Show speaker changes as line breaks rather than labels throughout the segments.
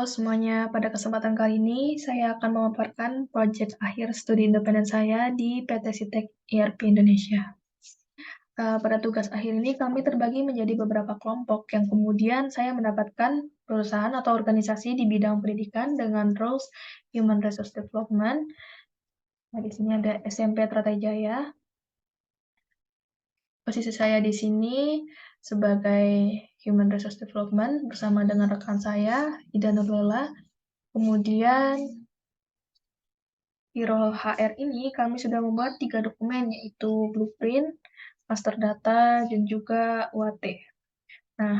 semuanya, pada kesempatan kali ini saya akan memaparkan proyek akhir studi independen saya di PT Sitek ERP Indonesia. Pada tugas akhir ini kami terbagi menjadi beberapa kelompok yang kemudian saya mendapatkan perusahaan atau organisasi di bidang pendidikan dengan roles Human Resource Development. Nah, di sini ada SMP Tratajaya. Posisi saya di sini sebagai Human Resource Development bersama dengan rekan saya, Ida Nurlela. Kemudian di role HR ini kami sudah membuat 3 dokumen, yaitu blueprint, master data, dan juga UAT. Nah,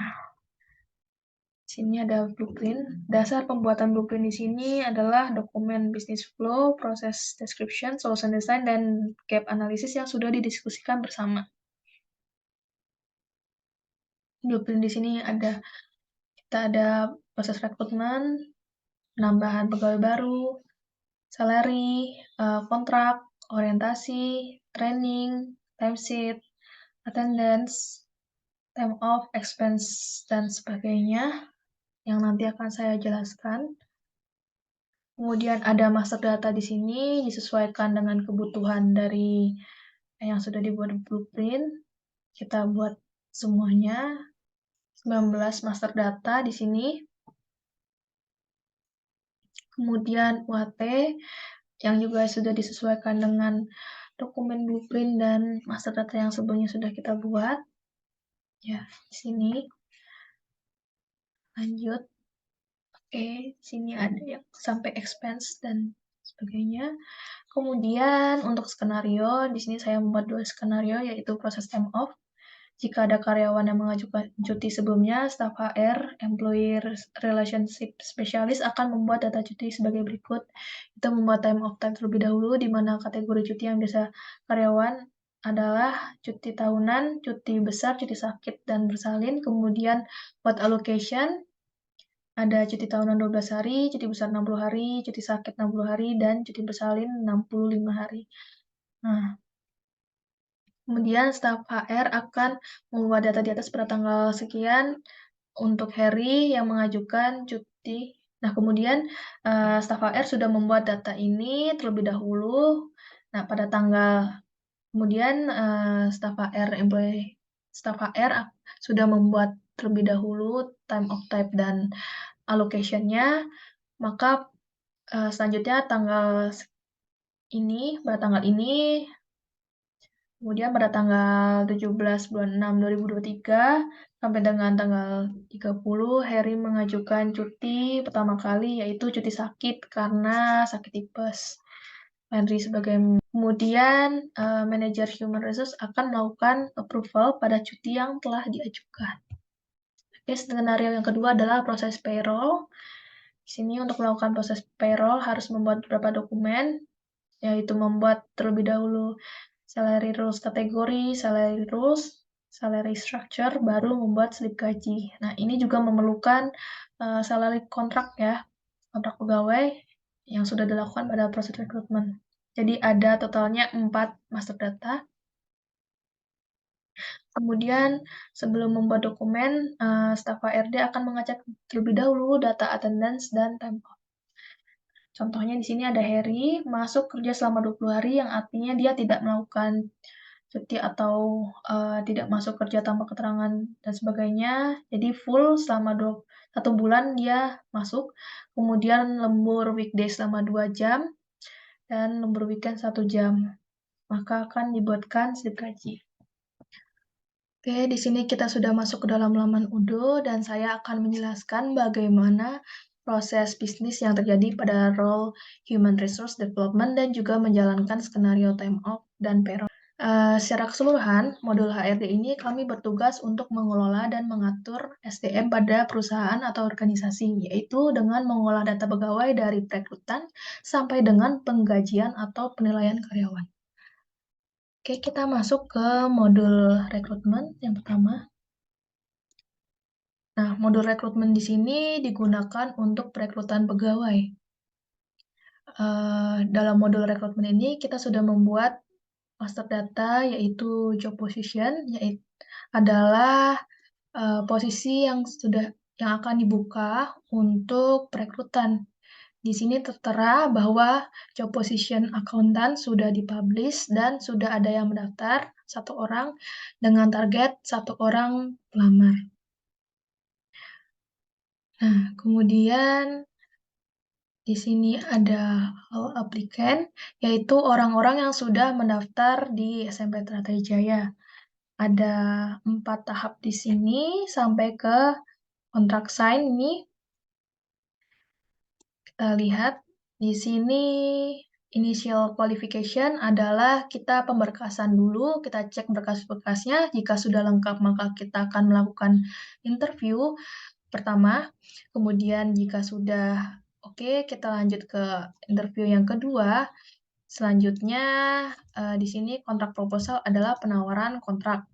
sini ada blueprint. Dasar pembuatan blueprint di sini adalah dokumen business flow, process description, solution design, dan gap analysis yang sudah didiskusikan bersama. Blueprint di sini kita ada proses rekrutmen, penambahan pegawai baru, salary, kontrak, orientasi, training, timesheet, attendance, time off, expense, dan sebagainya yang nanti akan saya jelaskan. Kemudian ada master data di sini disesuaikan dengan kebutuhan dari yang sudah dibuat blueprint. Kita buat semuanya 19 master data di sini. Kemudian UAT yang juga sudah disesuaikan dengan dokumen blueprint dan master data yang sebelumnya sudah kita buat. Ya, di sini. Lanjut. Oke, sini ada yang sampai expense dan sebagainya. Kemudian untuk skenario, di sini saya membuat 2 skenario, yaitu proses time off. Jika ada karyawan yang mengajukan cuti sebelumnya, staf HR, Employee Relationship Specialist akan membuat data cuti sebagai berikut. Kita membuat time off terlebih dahulu, di mana kategori cuti yang biasa karyawan adalah cuti tahunan, cuti besar, cuti sakit, dan bersalin. Kemudian buat allocation, ada cuti tahunan 12 hari, cuti besar 60 hari, cuti sakit 60 hari, dan cuti bersalin 65 hari. Nah, kemudian staf HR akan membuat data di atas pada tanggal sekian untuk Harry yang mengajukan cuti. Nah, kemudian staf HR sudah membuat data ini terlebih dahulu. Nah, pada tanggal kemudian staf HR sudah membuat terlebih dahulu time of type dan allocation-nya. Maka selanjutnya pada tanggal ini, kemudian pada tanggal 17 bulan 6 2023 sampai dengan tanggal 30, Harry mengajukan cuti pertama kali, yaitu cuti sakit karena sakit tipes. Henry sebagai kemudian manajer human resource akan melakukan approval pada cuti yang telah diajukan. Oke, skenario yang kedua adalah proses payroll. Di sini untuk melakukan proses payroll harus membuat beberapa dokumen, yaitu membuat terlebih dahulu salary rules kategori, salary rules, salary structure, baru membuat slip gaji. Nah, ini juga memerlukan salary kontrak ya, kontrak pegawai yang sudah dilakukan pada proses rekrutmen. Jadi ada totalnya 4 master data. Kemudian sebelum membuat dokumen, staf HRD akan mengecek terlebih dahulu data attendance dan time off. Contohnya di sini ada Harry masuk kerja selama 20 hari yang artinya dia tidak melakukan cuti atau tidak masuk kerja tanpa keterangan dan sebagainya. Jadi full selama 1 bulan dia masuk. Kemudian lembur weekday selama 2 jam dan lembur weekend 1 jam. Maka akan dibuatkan slip gaji. Oke, di sini kita sudah masuk ke dalam laman UDO dan saya akan menjelaskan bagaimana proses bisnis yang terjadi pada role Human Resource Development dan juga menjalankan skenario time off dan payroll. Secara keseluruhan, modul HRD ini kami bertugas untuk mengelola dan mengatur SDM pada perusahaan atau organisasi, yaitu dengan mengolah data pegawai dari perekrutan sampai dengan penggajian atau penilaian karyawan. Oke, kita masuk ke modul rekrutmen yang pertama. Nah, modul rekrutmen di sini digunakan untuk perekrutan pegawai. Dalam modul rekrutmen ini kita sudah membuat master data, yaitu job position, yaitu adalah posisi yang sudah yang akan dibuka untuk perekrutan. Di sini tertera bahwa job position akuntan sudah dipublish dan sudah ada yang mendaftar 1 orang dengan target 1 orang pelamar. Nah, kemudian di sini ada all applicant, yaitu orang-orang yang sudah mendaftar di SMP Teratai Jaya. Ada 4 tahap di sini sampai ke kontrak sign ini. Kita lihat di sini initial qualification adalah kita pemberkasan dulu, kita cek berkas-berkasnya. Jika sudah lengkap, maka kita akan melakukan interview pertama. Kemudian jika sudah oke, kita lanjut ke interview yang kedua. Selanjutnya di sini kontrak proposal adalah penawaran kontrak.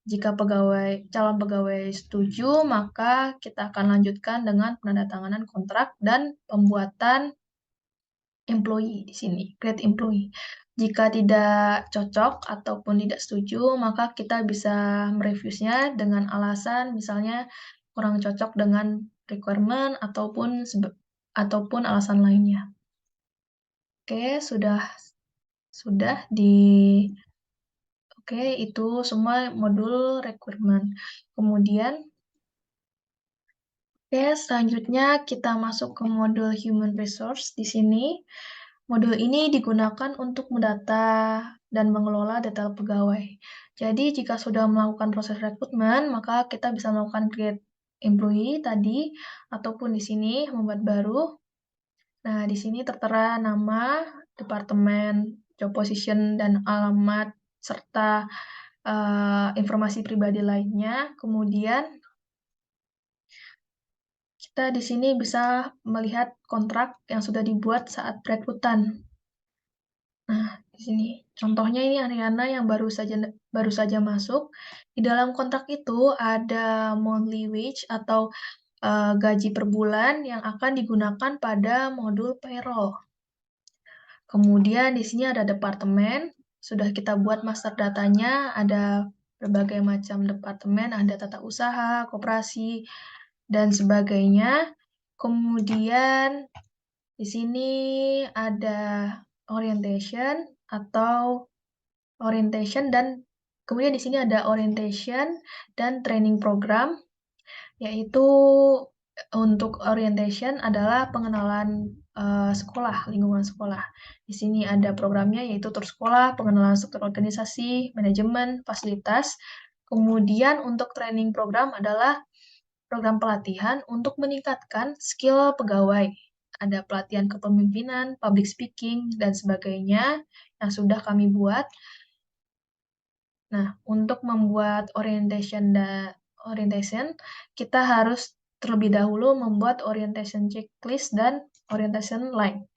Jika calon pegawai setuju, maka kita akan lanjutkan dengan penandatanganan kontrak dan pembuatan employee di sini, create employee. Jika tidak cocok ataupun tidak setuju, maka kita bisa mereviewnya dengan alasan misalnya kurang cocok dengan requirement ataupun alasan lainnya. Oke, sudah Oke, itu semua modul requirement. Kemudian selanjutnya kita masuk ke modul human resource di sini. Modul ini digunakan untuk mendata dan mengelola data pegawai. Jadi jika sudah melakukan proses rekrutmen, maka kita bisa melakukan create employee tadi, ataupun di sini membuat baru. Nah, di sini tertera nama, departemen, job position, dan alamat, serta informasi pribadi lainnya. Kemudian kita di sini bisa melihat kontrak yang sudah dibuat saat rekrutan. Nah, di sini contohnya ini Ariana yang baru saja masuk. Di dalam kontrak itu ada monthly wage atau gaji per bulan yang akan digunakan pada modul payroll. Kemudian di sini ada departemen, sudah kita buat master datanya, ada berbagai macam departemen, ada tata usaha, koperasi, dan sebagainya. Kemudian di sini ada orientation dan kemudian di sini ada orientation dan training program, yaitu untuk orientation adalah pengenalan sekolah, lingkungan sekolah. Di sini ada programnya yaitu tur sekolah, pengenalan struktur organisasi, manajemen, fasilitas. Kemudian untuk training program adalah program pelatihan untuk meningkatkan skill pegawai. Ada pelatihan kepemimpinan, public speaking, dan sebagainya yang sudah kami buat. Nah, untuk membuat orientation, kita harus terlebih dahulu membuat orientation checklist dan orientation line.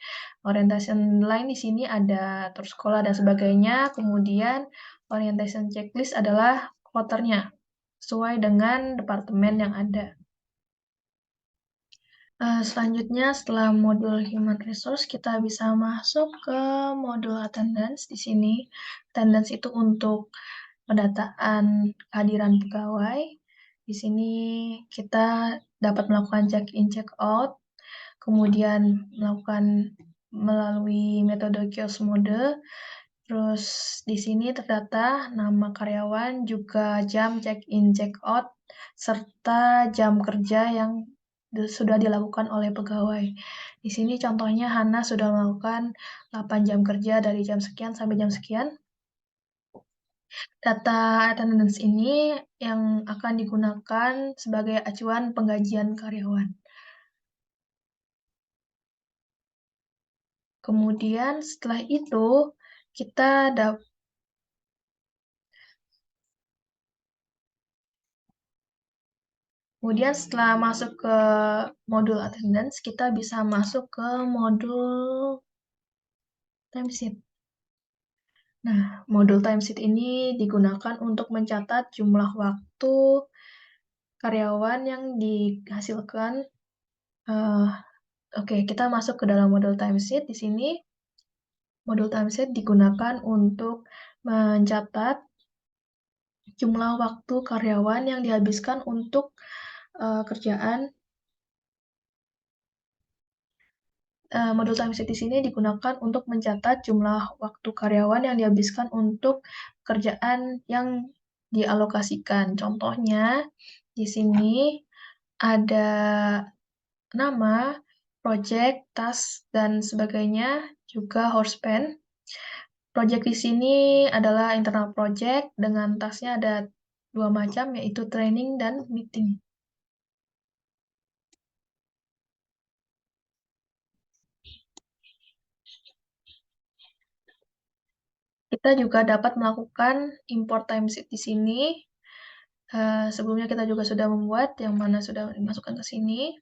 Orientation line di sini ada tur sekolah dan sebagainya. Kemudian orientation checklist adalah kloternya, sesuai dengan departemen yang ada. Selanjutnya, setelah modul human resource, kita bisa masuk ke modul attendance di sini. Attendance itu untuk pendataan kehadiran pegawai. Di sini kita dapat melakukan check-in, check-out, kemudian melakukan melalui metode kiosk mode. Terus di sini terdata nama karyawan, juga jam check-in, check-out, serta jam kerja yang sudah dilakukan oleh pegawai. Di sini contohnya Hana sudah melakukan 8 jam kerja dari jam sekian sampai jam sekian. Data attendance ini yang akan digunakan sebagai acuan penggajian karyawan. Kemudian setelah itu kita Kemudian setelah masuk ke modul attendance, kita bisa masuk ke modul timesheet. Nah, modul timesheet ini digunakan untuk mencatat jumlah waktu karyawan yang dihasilkan. Oke, kita masuk ke dalam modul timesheet. Di sini modul timesheet digunakan untuk mencatat jumlah waktu karyawan yang dihabiskan untuk kerjaan. Modul timesheet di sini digunakan untuk mencatat jumlah waktu karyawan yang dihabiskan untuk kerjaan yang dialokasikan. Contohnya, di sini ada nama, project, task, dan sebagainya, juga horsepan. Project di sini adalah internal project, dengan tasknya ada dua macam, yaitu training dan meeting. Kita juga dapat melakukan import timesheet di sini. Sebelumnya kita juga sudah membuat, yang mana sudah dimasukkan ke sini.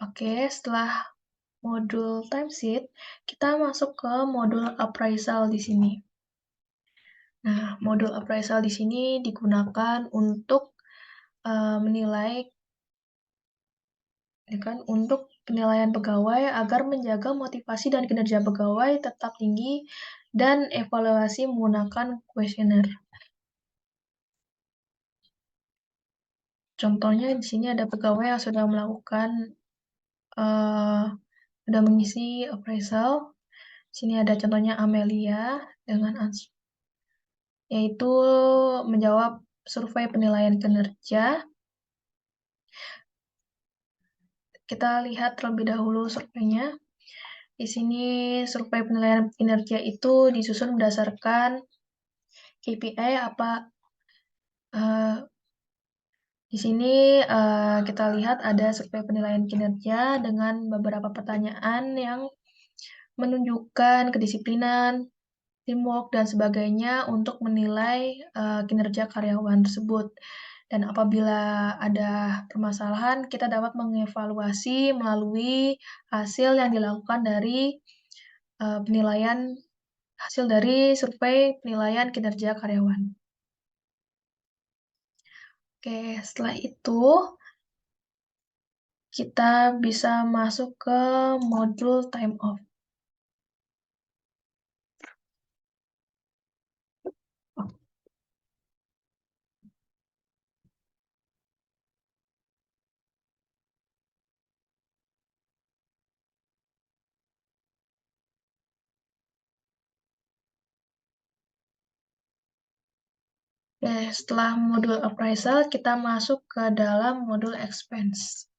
Oke, setelah modul timesheet, kita masuk ke modul appraisal di sini. Nah, modul appraisal di sini digunakan untuk menilai, ya kan, untuk penilaian pegawai agar menjaga motivasi dan kinerja pegawai tetap tinggi dan evaluasi menggunakan kuesioner. Contohnya di sini ada pegawai yang sudah melakukan sudah mengisi appraisal. Sini ada contohnya Amelia dengan yaitu menjawab survei penilaian kinerja. Kita lihat terlebih dahulu surveinya. Di sini survei penilaian kinerja itu disusun berdasarkan KPI apa. Di sini kita lihat ada survei penilaian kinerja dengan beberapa pertanyaan yang menunjukkan kedisiplinan, teamwork, dan sebagainya untuk menilai kinerja karyawan tersebut. Dan apabila ada permasalahan, kita dapat mengevaluasi melalui hasil yang dilakukan dari hasil dari survei penilaian kinerja karyawan. Oke, setelah itu kita bisa masuk ke modul time off. Setelah modul appraisal, kita masuk ke dalam modul expense.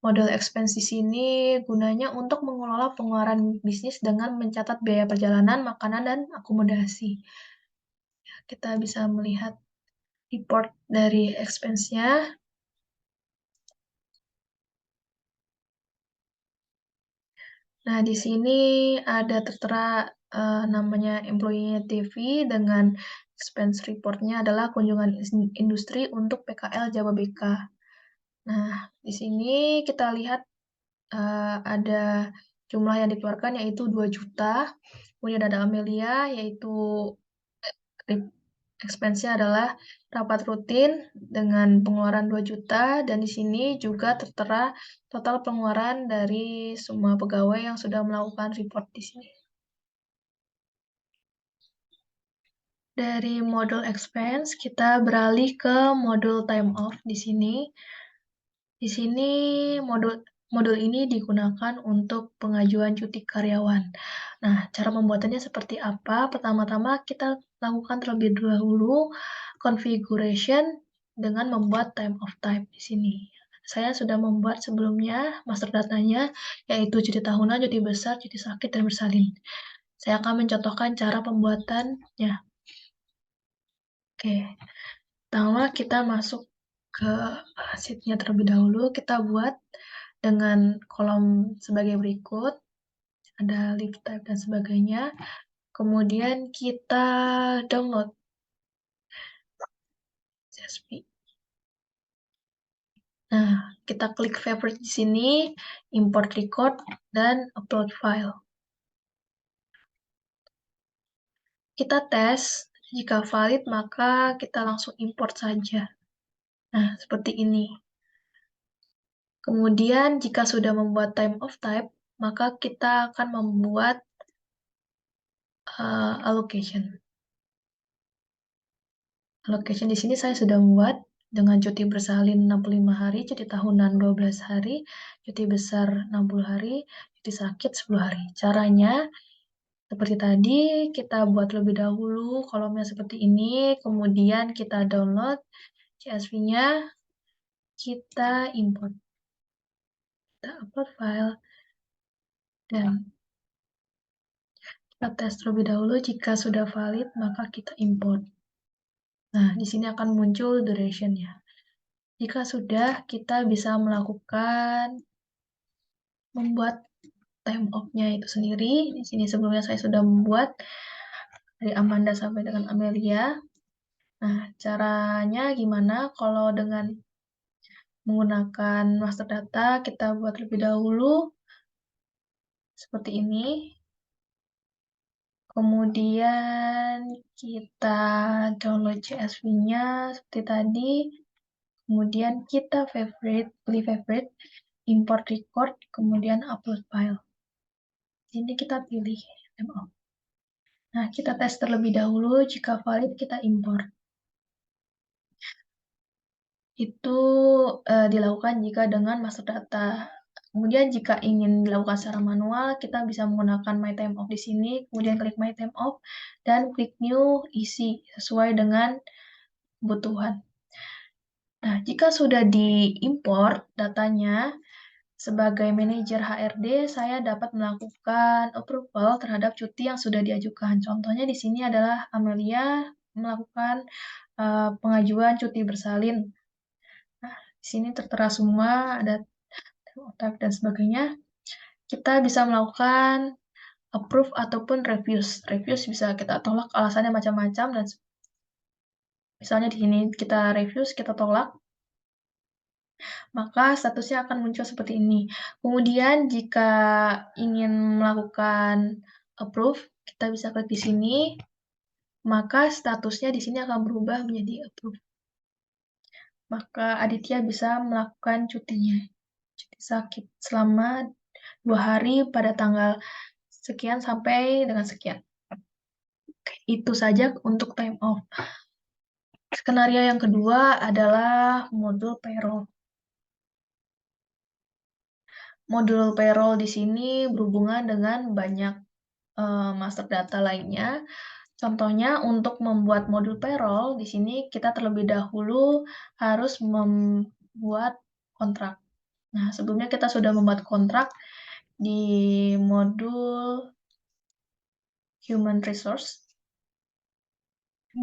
Modul expense di sini gunanya untuk mengelola pengeluaran bisnis dengan mencatat biaya perjalanan, makanan, dan akomodasi. Kita bisa melihat report dari expense-nya. Nah, di sini ada tertera namanya employee TV dengan expense report-nya adalah kunjungan industri untuk PKL Jababeka. Nah, di sini kita lihat ada jumlah yang dikeluarkan yaitu 2 juta. Kemudian ada Amelia yaitu expense-nya adalah rapat rutin dengan pengeluaran 2 juta, dan di sini juga tertera total pengeluaran dari semua pegawai yang sudah melakukan report di sini. Dari modul expense, kita beralih ke modul time off di sini. Di sini modul ini digunakan untuk pengajuan cuti karyawan. Nah, cara pembuatannya seperti apa? Pertama-tama kita lakukan terlebih dahulu configuration dengan membuat time of type di sini. Saya sudah membuat sebelumnya master datanya, yaitu cuti tahunan, cuti besar, cuti sakit, dan bersalin. Saya akan mencontohkan cara pembuatannya. Oke, pertama kita masuk ke sheet-nya terlebih dahulu. Kita buat dengan kolom sebagai berikut, ada leave type dan sebagainya. Kemudian kita download CSV. Nah, kita klik favorite di sini, import record, dan upload file. Kita tes, jika valid maka kita langsung import saja. Nah, seperti ini. Kemudian jika sudah membuat time of type, maka kita akan membuat allocation. Allocation di sini saya sudah membuat. dengan cuti bersalin 65 hari, cuti tahunan 12 hari, cuti besar 60 hari, cuti sakit 10 hari. Caranya seperti tadi, kita buat lebih dahulu kolomnya seperti ini, kemudian kita download CSV-nya, kita import, kita upload file, dan kita tes terlebih dahulu. Jika sudah valid, maka kita import. Nah, di sini akan muncul duration-nya. Jika sudah, kita bisa melakukan membuat time off-nya itu sendiri. Di sini sebelumnya saya sudah membuat dari Amanda sampai dengan Amelia. Nah, caranya gimana? Kalau dengan menggunakan master data, kita buat lebih dahulu seperti ini. Kemudian kita download CSV-nya seperti tadi. Kemudian kita pilih favorite, import record, kemudian upload file. Di sini kita pilih MO. Nah, kita tes terlebih dahulu, jika valid kita import. Itu dilakukan jika dengan master data. Kemudian jika ingin dilakukan secara manual, kita bisa menggunakan My Time Off di sini, kemudian klik My Time Off, dan klik New Isi, sesuai dengan kebutuhan. Nah, jika sudah diimport datanya, sebagai manajer HRD, saya dapat melakukan approval terhadap cuti yang sudah diajukan. Contohnya di sini adalah Amelia melakukan pengajuan cuti bersalin. Nah, di sini tertera semua, ada type dan sebagainya. Kita bisa melakukan approve ataupun refuse. Refuse bisa kita tolak, alasannya macam-macam, dan misalnya di sini kita refuse, kita tolak, maka statusnya akan muncul seperti ini. Kemudian jika ingin melakukan approve, kita bisa klik di sini, maka statusnya di sini akan berubah menjadi approve. Maka Aditya bisa melakukan cutinya, cuti sakit selama 2 hari pada tanggal sekian sampai dengan sekian. Itu saja untuk time off. Skenario yang kedua adalah modul payroll. Modul payroll di sini berhubungan dengan banyak master data lainnya. Contohnya untuk membuat modul payroll di sini kita terlebih dahulu harus membuat kontrak. Nah, sebelumnya kita sudah membuat kontrak di modul human resource,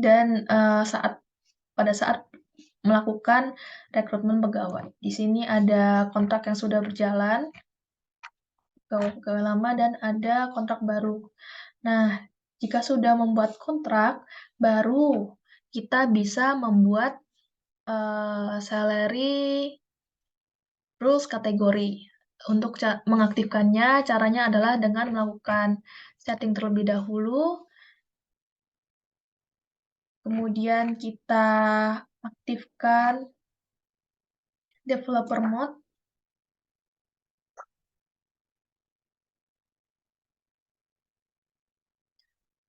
dan pada saat melakukan rekrutmen pegawai. Di sini ada kontrak yang sudah berjalan, pegawai lama, dan ada kontrak baru. Nah, jika sudah membuat kontrak, baru kita bisa membuat salary rules kategori. Untuk mengaktifkannya, caranya adalah dengan melakukan setting terlebih dahulu, kemudian kita aktifkan developer mode,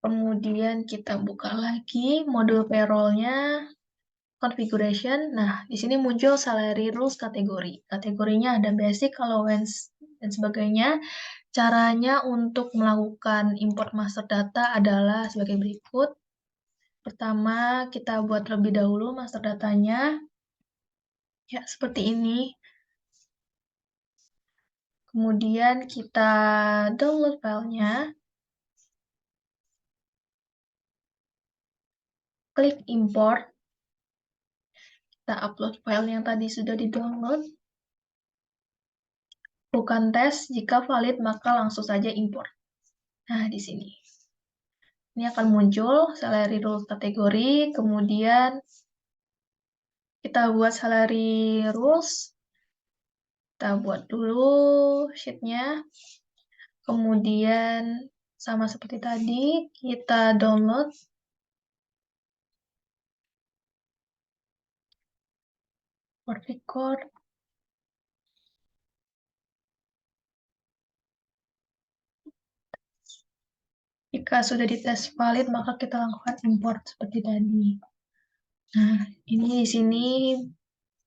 kemudian kita buka lagi modul payroll-nya, configuration. Nah, di sini muncul salary rules kategori. Kategorinya ada basic, allowance, dan sebagainya. Caranya untuk melakukan import master data adalah sebagai berikut. Pertama, kita buat terlebih dahulu master datanya. Ya, seperti ini. Kemudian kita download filenya. Klik import. Kita upload file yang tadi sudah di-download. Bukan tes, jika valid maka langsung saja import. Nah, di sini. Ini akan muncul salary rules kategori, kemudian kita buat salary rules. Kita buat dulu sheet-nya. Kemudian sama seperti tadi, kita download. Record. Jika sudah dites valid, maka kita lakukan import seperti tadi. Nah, ini di sini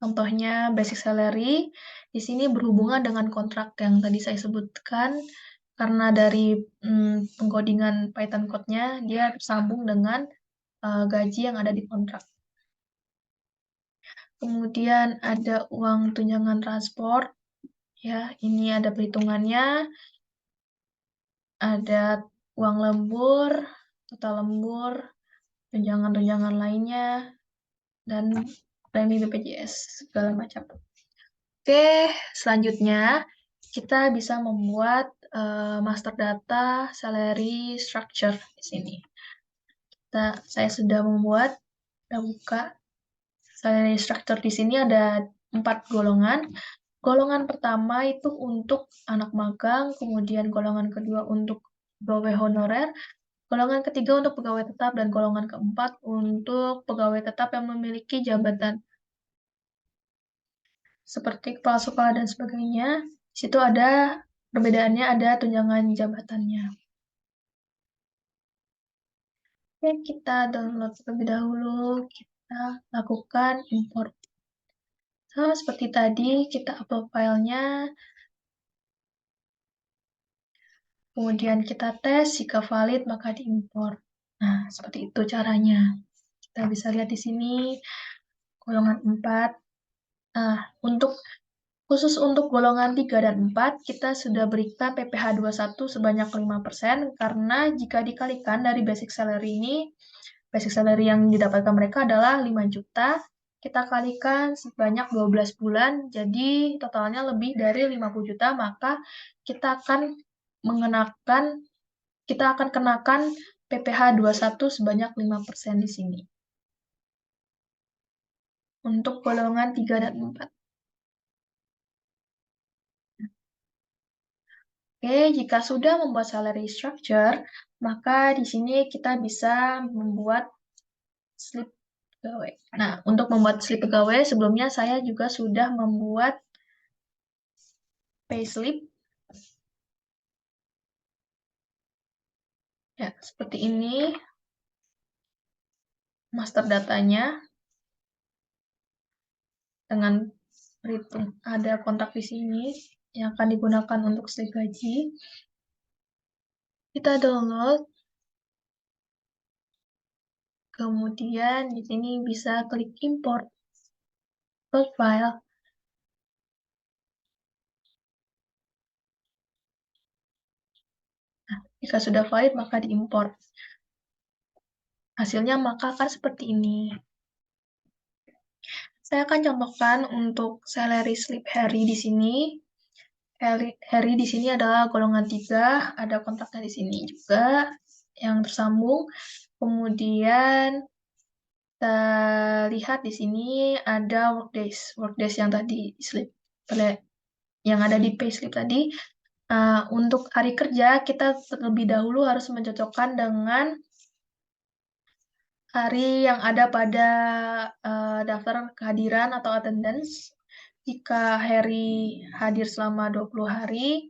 contohnya basic salary. Di sini berhubungan dengan kontrak yang tadi saya sebutkan, karena dari pengkodingan Python code-nya, dia tersambung dengan gaji yang ada di kontrak. Kemudian ada uang tunjangan transport, ya, ini ada perhitungannya, ada uang lembur, total lembur, tunjangan-tunjangan lainnya, dan premi BPJS, segala macam. Oke, selanjutnya kita bisa membuat master data salary structure di sini. Saya sudah membuat, kita buka salary structure di sini ada 4 golongan. Golongan pertama itu untuk anak magang, kemudian golongan kedua untuk pegawai honorer, golongan ketiga untuk pegawai tetap, dan golongan keempat untuk pegawai tetap yang memiliki jabatan seperti kepala sekolah dan sebagainya. Di situ ada perbedaannya, ada tunjangan jabatannya. Oke, kita download terlebih dahulu, kita lakukan import. Sama seperti tadi, kita upload filenya, kemudian kita tes, jika valid maka diimport. Nah, seperti itu caranya. Kita bisa lihat di sini, golongan 4. Nah, khusus untuk golongan 3 dan 4, kita sudah berikan PPh 21 sebanyak 5%, karena jika dikalikan dari basic salary ini, basic salary yang didapatkan mereka adalah 5 juta, kita kalikan sebanyak 12 bulan, jadi totalnya lebih dari 50 juta, maka kita akan kenakan PPh 21 sebanyak 5% di sini. Untuk golongan 3 dan 4. Oke, jika sudah membuat salary structure, maka di sini kita bisa membuat slip pegawai. Nah, untuk membuat slip pegawai, sebelumnya saya juga sudah membuat payslip. Ya, seperti ini. Master datanya dengan perhitung ada kontrak di sini yang akan digunakan untuk slip gaji. Kita download. Kemudian di sini bisa klik import file. Nah, jika sudah valid maka diimport. Hasilnya maka akan seperti ini. Saya akan contohkan untuk salary slip Harry di sini. Harry di sini adalah golongan 3, ada kontraknya di sini juga yang tersambung. Kemudian kita lihat di sini ada workdays yang tadi slip yang ada di payslip tadi. Untuk hari kerja kita terlebih dahulu harus mencocokkan dengan hari yang ada pada daftar kehadiran atau attendance. Jika Harry hadir selama 20 hari,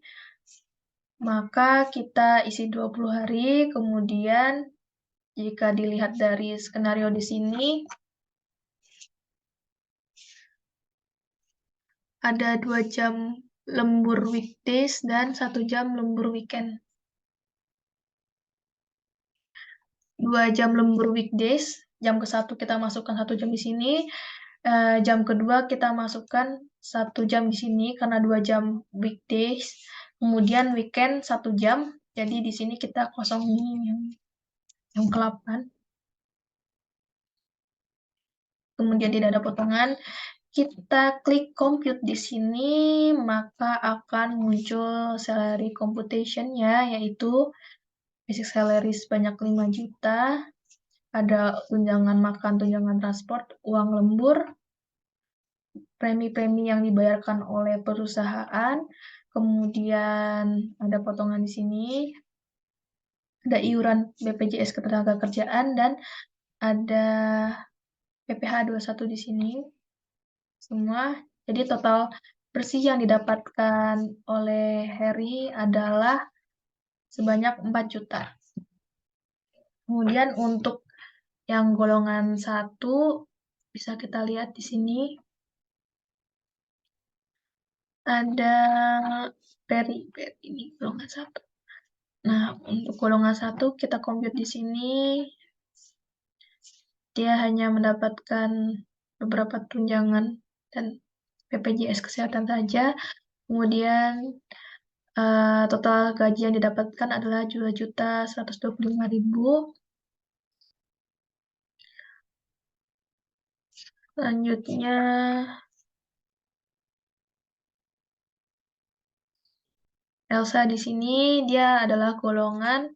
maka kita isi 20 hari, kemudian jika dilihat dari skenario di sini, ada 2 jam lembur weekdays dan 1 jam lembur weekend. 2 jam lembur weekdays, jam ke-1 kita masukkan 1 jam di sini, jam kedua kita masukkan 1 jam di sini karena 2 jam weekdays, kemudian weekend 1 jam, jadi di sini kita kosongin yang ke-8. Kemudian tidak ada potongan, kita klik compute di sini, maka akan muncul salary computation-nya, yaitu basic salary sebanyak 5 juta, ada tunjangan makan, tunjangan transport, uang lembur, premi-premi yang dibayarkan oleh perusahaan, kemudian ada potongan di sini, ada iuran BPJS Ketenagakerjaan, dan ada PPh 21 di sini. Semua, jadi total bersih yang didapatkan oleh Harry adalah sebanyak 4 juta. Kemudian untuk yang golongan 1, Bisa kita lihat di sini ada ini golongan satu. Nah, untuk golongan satu kita compute di sini, dia hanya mendapatkan beberapa tunjangan dan BPJS Kesehatan saja. Kemudian total gaji yang didapatkan adalah 2.125.000. Selanjutnya, Elsa di sini dia adalah golongan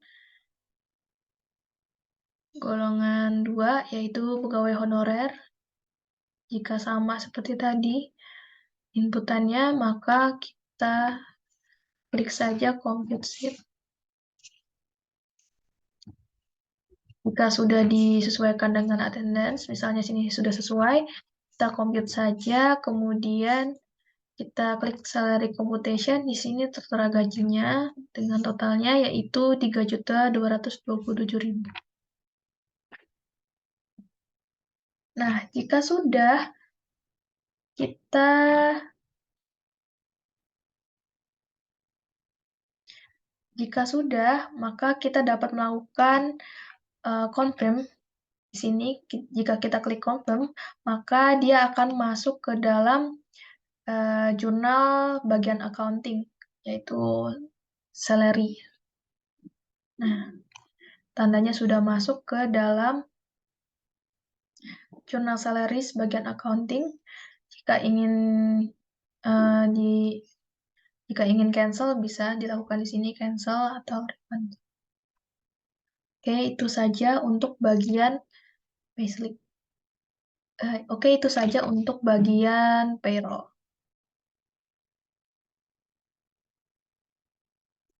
2, yaitu pegawai honorer. Jika sama seperti tadi inputannya, maka kita klik saja compute sheet. Jika sudah disesuaikan dengan attendance, misalnya sini sudah sesuai, kita compute saja, kemudian kita klik salary computation, di sini tertera gajinya dengan totalnya yaitu 3.227.000. Nah, jika sudah, maka kita dapat melakukan confirm. Di sini, jika kita klik confirm, maka dia akan masuk ke dalam jurnal bagian accounting, yaitu salary. Nah, tandanya sudah masuk ke dalam jurnal salaries bagian accounting. Jika ingin cancel, bisa dilakukan di sini cancel atau refund. Oke, itu saja untuk bagian payslip. Oke, itu saja untuk bagian payroll.